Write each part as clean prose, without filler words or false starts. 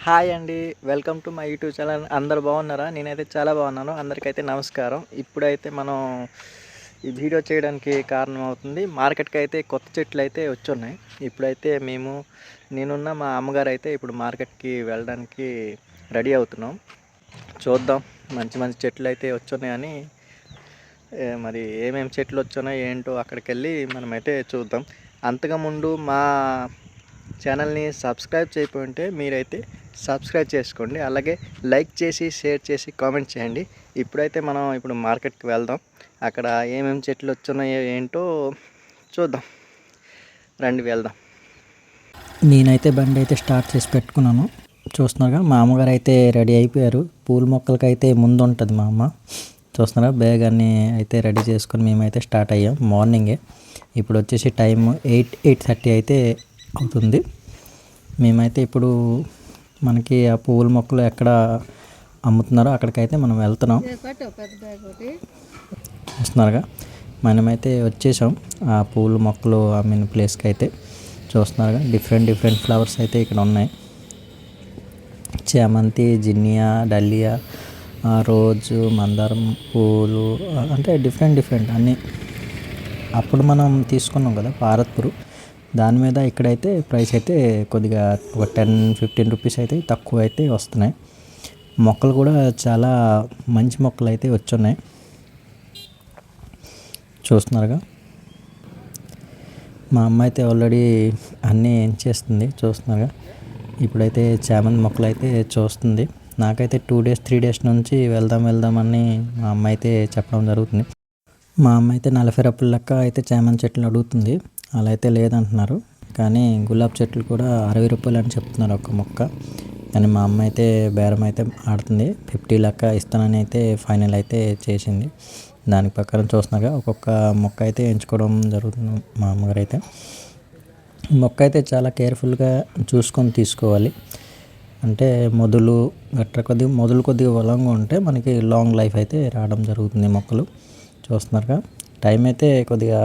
Hi అండి. Welcome to my YouTube channel. అందరూ బాగున్నారా? నేనైతే చాలా బాగున్నాను. అందరికైతే నమస్కారం. ఇప్పుడైతే మనం ఈ వీడియో చేయడానికి కారణం అవుతుంది, మార్కెట్కి అయితే కొత్త చెట్లు అయితే వచ్చున్నాయి. ఇప్పుడైతే నేనున్న మా అమ్మగారు అయితే ఇప్పుడు మార్కెట్కి వెళ్ళడానికి రెడీ అవుతున్నాం. చూద్దాం, మంచి మంచి చెట్లు అయితే వచ్చున్నాయని. మరి ఏమేమి చెట్లు వచ్చున్నాయి ఏంటో అక్కడికి వెళ్ళి మనమైతే చూద్దాం. అంతకుముందు మా ఛానల్ని సబ్స్క్రైబ్ చేయకుంటే మీరైతే సబ్స్క్రైబ్ చేసుకోండి, అలాగే లైక్ చేసి షేర్ చేసి కామెంట్ చేయండి. ఇప్పుడైతే మనం మార్కెట్కి వెళ్దాం. అక్కడ ఏమేమి చెట్లు వచ్చున్నాయో ఏంటో చూద్దాం, రండి వెళ్దాం. నేనైతే బండి అయితే స్టార్ట్ చేసి పెట్టుకున్నాను. చూస్తున్నారుగా మా అమ్మగారు అయితే రెడీ అయిపోయారు. పూల మొక్కలకైతే ముందు ఉంటుంది మా అమ్మ. చూస్తున్నారా, బ్యాగ్ అన్నీ అయితే రెడీ చేసుకొని మేమైతే స్టార్ట్ అయ్యాం మార్నింగే. ఇప్పుడు వచ్చేసి టైం 8:30 అయితే అవుతుంది. మేమైతే ఇప్పుడు మనకి ఆ పూల మొక్కలు ఎక్కడ అమ్ముతున్నారో అక్కడికైతే మనం వెళ్తున్నాం. చూస్తున్నారుగా, మనమైతే వచ్చేసాం ఆ పూల మొక్కలు అమ్మిన ప్లేస్కి అయితే. చూస్తున్నారుగా, డిఫరెంట్ ఫ్లవర్స్ అయితే ఇక్కడ ఉన్నాయి. చామంతి, జిన్నియా, డల్లియా, రోజు, మందారం పూలు, అంటే డిఫరెంట్ అన్నీ. అప్పుడు మనం తీసుకున్నాం కదా భారత్పూర్, దాని మీద ఇక్కడైతే ప్రైస్ అయితే కొద్దిగా ఒక 10-15 రూపీస్ అయితే తక్కువ అయితే వస్తున్నాయి. మొక్కలు కూడా చాలా మంచి మొక్కలు అయితే వచ్చున్నాయి. చూస్తున్నారుగా, మా అమ్మ అయితే ఆల్రెడీ అన్నీ ఏం చేస్తుంది. చూస్తున్నారుగా, ఇప్పుడైతే చామంతి మొక్కలు అయితే చూస్తుంది. నాకైతే 2-3 డేస్ నుంచి వెళ్దామని మా అమ్మ అయితే చెప్పడం జరుగుతుంది. మా అమ్మ అయితే 40 రూపాయల లెక్క అయితే చామంతి చెట్లు అడుగుతుంది. అలా అయితే లేదంటున్నారు, కానీ గులాబీ చెట్లు కూడా 60 రూపాయలు అని చెప్తున్నారు ఒక మొక్క. కానీ మా అమ్మ అయితే బేరం అయితే ఆడుతుంది. 50 లెక్క ఇస్తానని అయితే ఫైనల్ అయితే చేసింది. దాని ప్రకారం చూస్తున్నాగా ఒక్కొక్క మొక్క అయితే ఎంచుకోవడం జరుగుతుంది. మా అమ్మగారు అయితే మొక్క అయితే చాలా కేర్ఫుల్గా చూసుకొని తీసుకోవాలి. అంటే మొదలు కొద్దిగా బలంగా ఉంటే మనకి లాంగ్ లైఫ్ అయితే రావడం జరుగుతుంది మొక్కలు. చూస్తున్నారుగా, టైం అయితే కొద్దిగా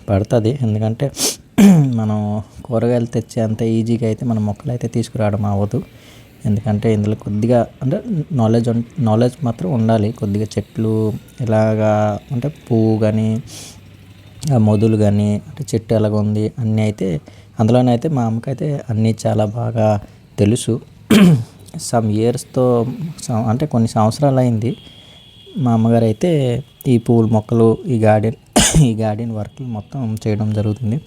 పడుతుంది, ఎందుకంటే మనం కూరగాయలు తెచ్చే అంత ఈజీగా అయితే మన మొక్కలు అయితే తీసుకురావడం అవ్వదు. ఎందుకంటే ఇందులో కొద్దిగా అంటే నాలెడ్జ్ మాత్రం ఉండాలి. కొద్దిగా చెట్లు ఎలాగా అంటే పువ్వు కానీ మొదలు కానీ అంటే చెట్టు ఎలాగ ఉంది అన్నీ అయితే అందులోనే అయితే మా అమ్మకైతే అన్నీ చాలా బాగా తెలుసు. సమ్ ఇయర్స్తో అంటే కొన్ని సంవత్సరాలు అయింది మా అమ్మగారు అయితే ఈ పూల మొక్కలు, ఈ గార్డెన్ వర్క్లు మొత్తం చేయడం జరుగుతుంది.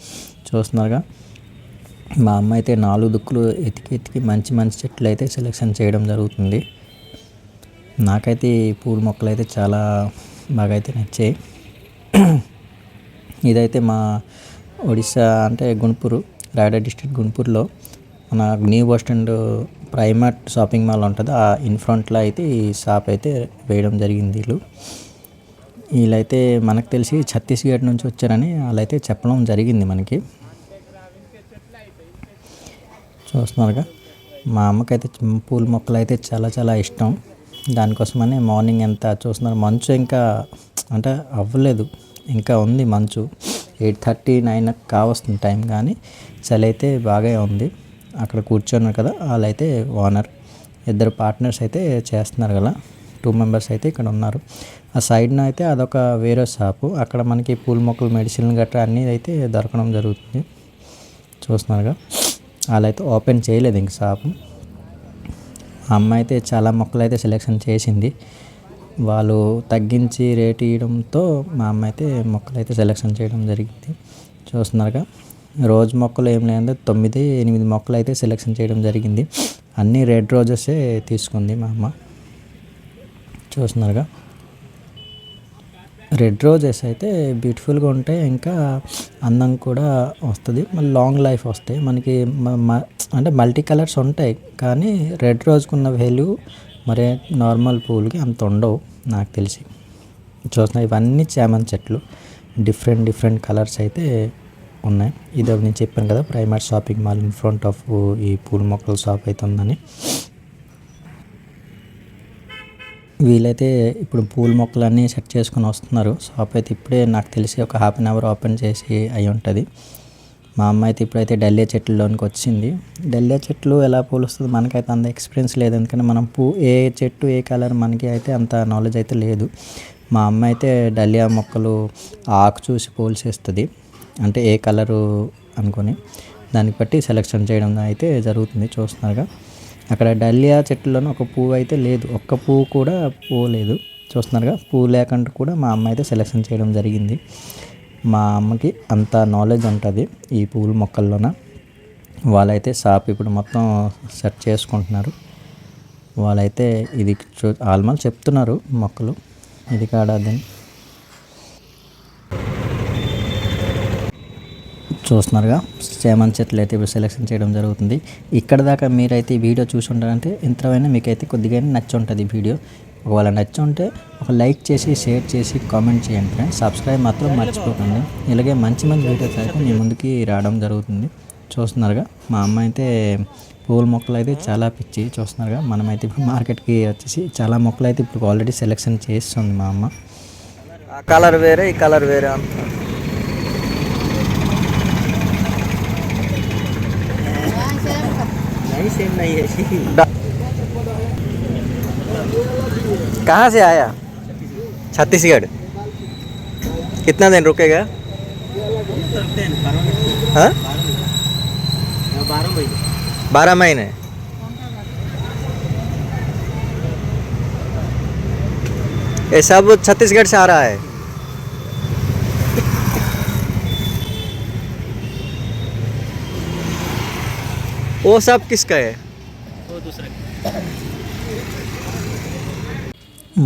చూస్తున్నారుగా, మా అమ్మ అయితే 4 దిక్కులు ఎతికి మంచి చెట్లు అయితే సెలెక్షన్ చేయడం జరుగుతుంది. నాకైతే ఈ పూల మొక్కలు అయితే చాలా బాగా అయితే నచ్చాయి. ఇదైతే మా ఒడిశా అంటే గుంటూరు, రాయగడ డిస్ట్రిక్ట్ గుంటూరులో మన new bus stand Primart shopping mall ఉంటుంది. ఆ ఇన్ఫ్రంట్లో అయితే ఈ షాప్ అయితే వేయడం జరిగింది. వీళ్ళైతే మనకు తెలిసి ఛత్తీస్గఢ్ నుంచి వచ్చారని వాళ్ళైతే చెప్పడం జరిగింది మనకి. చూస్తున్నారుగా, మా అమ్మకైతే పూల మొక్కలు అయితే చాలా ఇష్టం. దానికోసమని మార్నింగ్ ఎంత చూస్తున్నారు, మంచు ఇంకా అంటే అవ్వలేదు, ఇంకా ఉంది మంచు. 8:30-9 కావస్తుంది టైం, కానీ చలి అయితే బాగా ఉంది. అక్కడ కూర్చున్నారు కదా వాళ్ళైతే ఓనర్, 2 పార్ట్నర్స్ అయితే చేస్తున్నారు కదా, 2 మెంబర్స్ అయితే ఇక్కడ ఉన్నారు. ఆ సైడ్న అయితే అదొక వేరే షాపు, అక్కడ మనకి పూల మొక్కలు, మెడిసిన్ గట్రా అన్నీ అయితే దొరకడం జరుగుతుంది. చూస్తున్నారుగా, వాళ్ళైతే ఓపెన్ చేయలేదు ఇంక షాపు. అమ్మ అయితే చాలా మొక్కలు అయితే సెలెక్షన్ చేసింది. వాళ్ళు తగ్గించి రేట్ ఇవ్వడంతో మా అమ్మ అయితే మొక్కలు అయితే సెలెక్షన్ చేయడం జరిగింది. చూస్తున్నారుగా, రోజు మొక్కలు ఏం లేదంటే 9-8 మొక్కలు అయితే సెలెక్షన్ చేయడం జరిగింది. అన్నీ రెడ్ రోజెసే తీసుకుంది మా అమ్మ. చూస్తున్నారుగా, రెడ్ రోజెస్ అయితే బ్యూటిఫుల్గా ఉంటాయి, ఇంకా అందం కూడా వస్తుంది, మళ్ళీ లాంగ్ లైఫ్ వస్తాయి మనకి. అంటే మల్టీ కలర్స్ ఉంటాయి, కానీ రెడ్ రోజుకున్న వాల్యూ మరి నార్మల్ పూలకి అంత ఉండవు నాకు తెలిసి. చూస్తున్నా, ఇవన్నీ చామంతి చెట్లు డిఫరెంట్ కలర్స్ అయితే ఉన్నాయి. ఇది నేను చెప్పాను కదా, Primart shopping mall in front of ఈ పూల మొక్కల షాప్ అయితే ఉందని. వీళ్ళైతే ఇప్పుడు పూల మొక్కలన్నీ సెట్ చేసుకొని వస్తున్నారు. షాప్ అయితే ఇప్పుడే నాకు తెలిసి ఒక 1/2 అవర్ ఓపెన్ చేసి అయి ఉంటుంది. మా అమ్మ అయితే ఇప్పుడైతే డల్లియా చెట్లలోనికి వచ్చింది. డల్లియా చెట్లు ఎలా పూలుస్తుంది మనకైతే అంత ఎక్స్పీరియన్స్ లేదు, ఎందుకంటే మనం ఏ చెట్టు ఏ కలర్ మనకి అయితే అంత నాలెడ్జ్ అయితే లేదు. మా అమ్మ అయితే డల్లియా మొక్కలు ఆకు చూసి పోల్చేస్తుంది, అంటే ఏ కలరు అనుకొని దాన్ని బట్టి సెలెక్షన్ చేయడం అయితే జరుగుతుంది. చూస్తున్నారుగా అక్కడ డల్లియా చెట్లలో ఒక పువ్వు అయితే లేదు, ఒక్క పువ్వు కూడా పోలేదు. చూస్తున్నారుగా పువ్వు లేకుండా కూడా మా అమ్మ అయితే సెలెక్షన్ చేయడం జరిగింది. మా అమ్మకి అంత నాలెడ్జ్ ఉంటుంది ఈ పూల మొక్కల్లోన. వాళ్ళైతే షాప్ ఇప్పుడు మొత్తం సెట్ చేసుకుంటున్నారు. వాళ్ళైతే ఇది ఆల్మోస్ట్ చెప్తున్నారు మొక్కలు ఇది కాదని. చూస్తున్నారుగా చేమంతి చెట్లు అయితే ఇప్పుడు సెలెక్షన్ చేయడం జరుగుతుంది. ఇక్కడ దాకా మీరైతే ఈ వీడియో చూసి ఉంటారంటే ఇంతవైనా మీకైతే కొద్దిగా నచ్చి ఉంటుంది ఈ వీడియో. ఒకవేళ నచ్చి ఉంటే ఒక లైక్ చేసి షేర్ చేసి కామెంట్ చేయండి ఫ్రెండ్స్. సబ్స్క్రైబ్ మాత్రం మర్చిపోకండి. ఇలాగే మంచి మంచి వీడియోస్ అయితే మీ ముందుకి రావడం జరుగుతుంది. చూస్తున్నారుగా మా అమ్మ అయితే పూల మొక్కలు అయితే చాలా పిచ్చి. చూస్తున్నారుగా మనమైతే ఇప్పుడు మార్కెట్కి వచ్చేసి చాలా మొక్కలు అయితే ఇప్పుడు ఆల్రెడీ సెలెక్షన్ చేస్తుంది మా అమ్మ. ఆ కలర్ వేరే ఈ కలర్ వేరే అంత. कहाँ से आया? छत्तीसगढ़। कितना दिन रुकेगा? हाँ 12 महीने। ये सब छत्तीसगढ़ से आ रहा है। वो सब किसका है? वो दूसरा।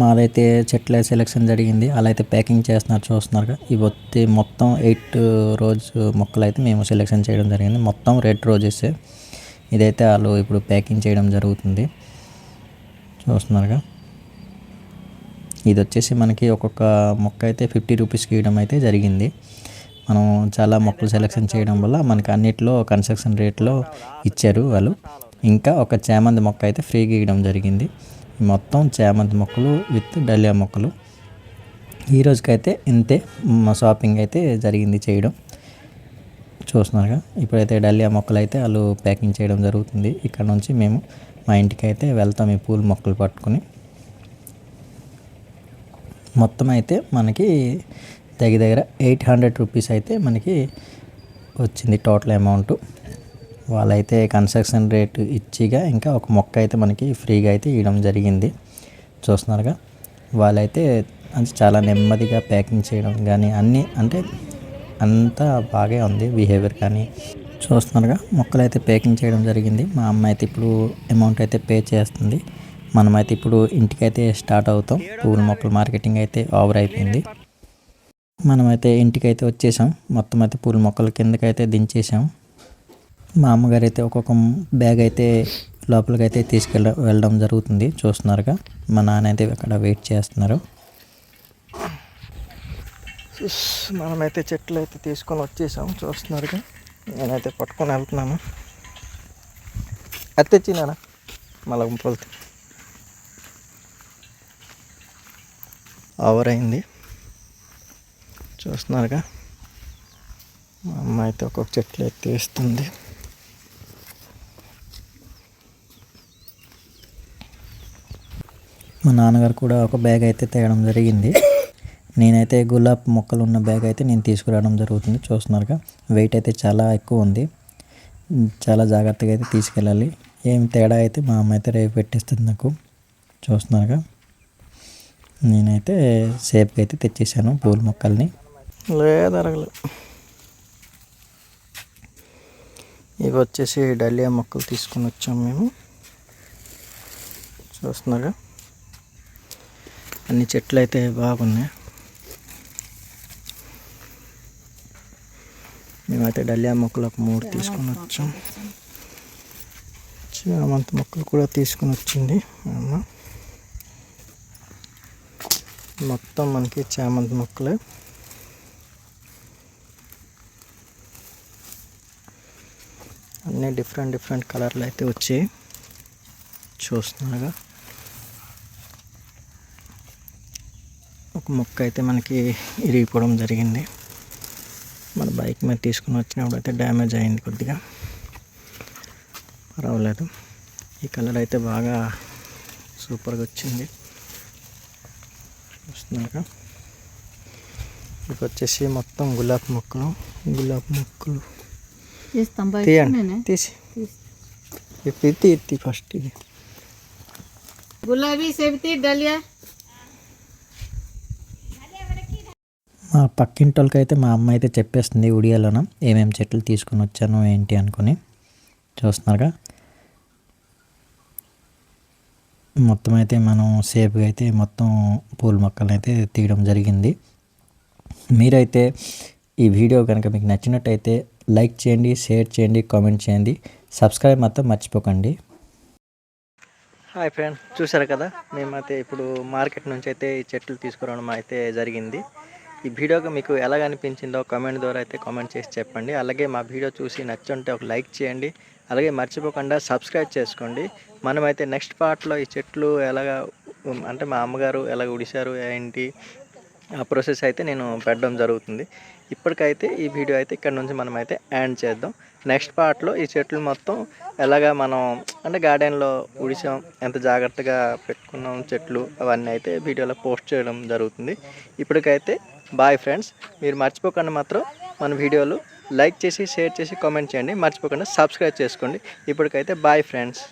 మాదైతే చెట్ల సెలెక్షన్ జరిగింది, అలా అయితే ప్యాకింగ్ చేస్తున్నారు. చూస్తున్నారుగా ఇవి వచ్చి మొత్తం 8 రోజ్ మొక్కలు అయితే మేము సెలెక్షన్ చేయడం జరిగింది. మొత్తం రెడ్ రోజెస్. ఇదైతే వాళ్ళు ఇప్పుడు ప్యాకింగ్ చేయడం జరుగుతుంది. చూస్తున్నారుగా ఇది వచ్చేసి మనకి ఒక్కొక్క మొక్క అయితే 50 రూపీస్కి ఇవ్వడం అయితే జరిగింది. మనం చాలా మొక్కలు సెలెక్షన్ చేయడం వల్ల మనకి అన్నిటిలో కన్స్ట్రక్షన్ రేట్లో ఇచ్చారు వాళ్ళు. ఇంకా ఒక చామంతి మొక్క అయితే ఫ్రీగా ఇవ్వడం జరిగింది. మొత్తం చామంతి మొక్కలు విత్ డలియా మొక్కలు. ఈ రోజుకైతే ఇంతే మా షాపింగ్ అయితే జరిగింది చేయడం. చూస్తున్నారుగా ఇప్పుడైతే డలియా మొక్కలు అయితే వాళ్ళు ప్యాకింగ్ చేయడం జరుగుతుంది. ఇక్కడ నుంచి మేము మా ఇంటికి అయితే వెళ్తాం ఈ పూల మొక్కలు పట్టుకుని. మొత్తం అయితే మనకి దగ్గర 800 రూపీస్ అయితే మనకి వచ్చింది టోటల్ అమౌంట్. వాళ్ళైతే కన్స్ట్రక్షన్ రేట్ ఇచ్చిగా ఇంకా ఒక మొక్క అయితే మనకి ఫ్రీగా అయితే ఇవ్వడం జరిగింది. చూస్తున్నారుగా వాళ్ళైతే చాలా నెమ్మదిగా ప్యాకింగ్ చేయడం కానీ అన్నీ అంటే అంతా బాగా ఉంది బిహేవియర్ కానీ. చూస్తున్నారుగా మొక్కలు అయితే ప్యాకింగ్ చేయడం జరిగింది. మా అమ్మ అయితే ఇప్పుడు అమౌంట్ అయితే పే చేస్తుంది. మనమైతే ఇప్పుడు ఇంటికైతే స్టార్ట్ అవుతాం. పూల మొక్కల మార్కెటింగ్ అయితే ఓవర్ అయిపోయింది. మనమైతే ఇంటికైతే వచ్చేసాం. మొత్తం అయితే పూల మొక్కల కిందకైతే దించేసాం. మా అమ్మగారు అయితే ఒక్కొక్క బ్యాగ్ అయితే లోపలికైతే వెళ్ళడం జరుగుతుంది. చూస్తున్నారుగా మా నాన్న అయితే అక్కడ వెయిట్ చేస్తున్నారు. మనమైతే చెట్లు అయితే తీసుకొని వచ్చేసాం. చూస్తున్నారుగా నేనైతే పట్టుకొని వెళ్తున్నాను. అది తెచ్చినానా మళ్ళీ గుంపులతో ఓవర్ అయింది. చూస్తున్నారుగా మా అమ్మ అయితే ఒక్కొక్క చెట్లు అయితే తీస్తుంది. మా నాన్నగారు కూడా ఒక బ్యాగ్ అయితే తేయడం జరిగింది. నేనైతే గులాబ్ మొక్కలు ఉన్న బ్యాగ్ అయితే నేను తీసుకురావడం జరుగుతుంది. చూస్తున్నారుగా వెయిట్ అయితే చాలా ఎక్కువ ఉంది. చాలా జాగ్రత్తగా అయితే తీసుకెళ్ళాలి. ఏం తేడా అయితే మా అమ్మ అయితే రేపు పెట్టిస్తుంది నాకు. చూస్తున్నారుగా నేనైతే సేఫ్గా అయితే తెచ్చేసాను పూల మొక్కల్ని. లేదరగలు ఇవి వచ్చేసి డలియా మొక్కలు తీసుకుని వచ్చాము మేము. చూస్తున్నారుగా అన్ని చెట్లు అయితే బాగున్నాయి. మేమైతే డలియా మొక్కలు ఒక 3 తీసుకొని వచ్చాం. చామంతి మొక్కలు కూడా తీసుకుని వచ్చింది అమ్మ. మొత్తం మనకి చామంతి మొక్కలే. అన్నీ డిఫరెంట్ కలర్లు అయితే వచ్చాయి. చూస్తున్నారుగా ఒక మొక్క అయితే మనకి ఇరిగిపోవడం జరిగింది. మన బైక్ మీద తీసుకుని వచ్చినప్పుడు అయితే డ్యామేజ్ అయింది కొద్దిగా, పర్వాలేదు. ఈ కలర్ అయితే బాగా సూపర్గా వచ్చింది. చూస్తున్నాక ఇది వచ్చేసి మొత్తం గులాబీ మొక్కలు తీయండి, తీసి ఎత్తి ఫస్ట్ ఇది गुलाबी सेवती डलिया మా పక్కింటి వాళ్ళకి అయితే మా అమ్మ అయితే చెప్పేస్తుంది ఉడియాలోన ఏమేమి చెట్లు తీసుకుని వచ్చాను ఏంటి అనుకుని. చూస్తున్నారుగా మొత్తం అయితే మనం సేఫ్గా అయితే మొత్తం పూల మొక్కలను అయితే తీయడం జరిగింది. మీరైతే ఈ వీడియో కనుక మీకు నచ్చినట్టయితే లైక్ చేయండి, షేర్ చేయండి, కామెంట్ చేయండి, సబ్స్క్రైబ్ మాత్రం మర్చిపోకండి. హాయ్ ఫ్రెండ్, చూసారు కదా మేమైతే ఇప్పుడు మార్కెట్ నుంచి అయితే ఈ చెట్లు తీసుకురావడం అయితే జరిగింది. ఈ వీడియోకి మీకు ఎలాగ అనిపించిందో కామెంట్ ద్వారా అయితే కామెంట్ చేసి చెప్పండి. అలాగే మా వీడియో చూసి నచ్చుంటే ఒక లైక్ చేయండి, అలాగే మర్చిపోకుండా సబ్స్క్రైబ్ చేసుకోండి. మనమైతే నెక్స్ట్ పార్ట్లో ఈ చెట్లు ఎలాగ అంటే మా అమ్మగారు ఎలాగ ఉడిశారు ఏంటి ఆ ప్రాసెస్ అయితే నేను పెట్టడం జరుగుతుంది. ఇప్పటికైతే ఈ వీడియో అయితే ఇక్కడ నుంచి మనమైతే ఎండ్ చేద్దాం. నెక్స్ట్ పార్ట్లో ఈ చెట్లు మొత్తం ఎలాగా మనం అంటే గార్డెన్లో ఉడిసాం, ఎంత జాగ్రత్తగా పెట్టుకున్నాం చెట్లు, అవన్నీ అయితే వీడియోలో పోస్ట్ చేయడం జరుగుతుంది. ఇప్పటికైతే బాయ్ ఫ్రెండ్స్. మీరు మర్చిపోకుండా మాత్రం మన వీడియోలు లైక్ చేసి, షేర్ చేసి, కామెంట్ చేయండి. మర్చిపోకుండా సబ్స్క్రైబ్ చేసుకోండి. ఇప్పటికైతే బాయ్ ఫ్రెండ్స్.